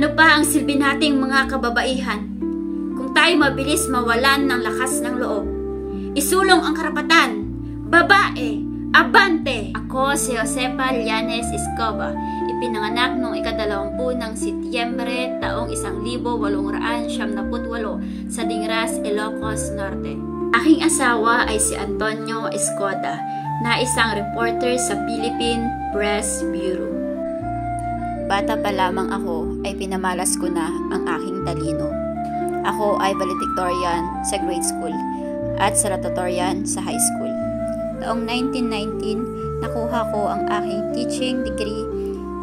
Ano pa ang silbi nating mga kababaihan kung tayo mabilis mawalan ng lakas ng loob? Isulong ang karapatan, babae, abante! Ako si Josefa Llanes Escoba, ipinanganak noong ika-20 ng Setyembre taong 1878 sa Dingras, Ilocos Norte. Aking asawa ay si Antonio Escoda, na isang reporter sa Philippine Press Bureau. Bata pa lamang ako ay pinamalas ko na ang aking talino. Ako ay valedictorian sa grade school at salutatorian sa high school. Taong 1919, nakuha ko ang aking teaching degree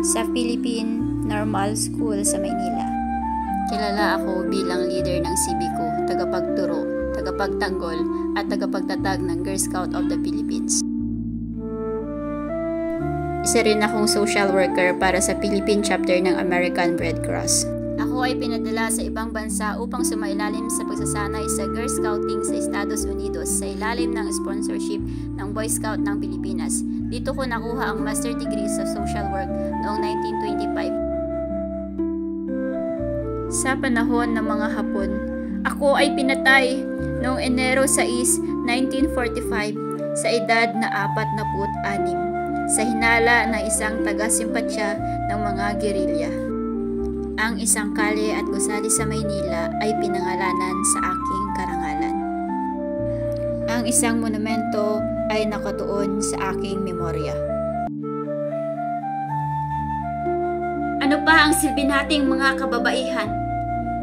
sa Philippine Normal School sa Maynila. Kilala ako bilang leader ng Sibiko, tagapagturo, tagapagtanggol at tagapagtatag ng Girl Scout of the Philippines. Isa rin akong social worker para sa Philippine chapter ng American Red Cross. Ako ay pinadala sa ibang bansa upang sumailalim sa pagsasanay sa Girl Scouting sa Estados Unidos sa ilalim ng sponsorship ng Boy Scout ng Pilipinas. Dito ko nakuha ang master degree sa social work noong 1925. Sa panahon ng mga Hapon, ako ay pinatay noong Enero 6, 1945 sa edad na 46 sa hinala ng isang taga-simpatsya ng mga gerilya. Ang isang kalye at gusali sa Maynila ay pinangalanan sa aking karangalan. Ang isang monumento ay nakatuon sa aking memorya. Ano pa ang silbi nating mga kababaihan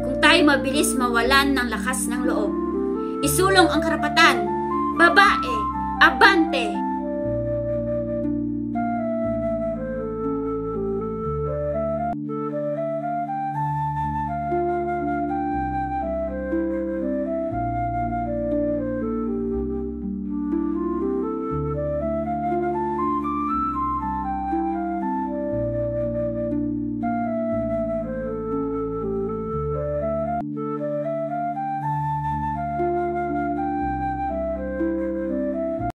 kung tayo mabilis mawalan ng lakas ng loob? Isulong ang karapatan, babae, abante!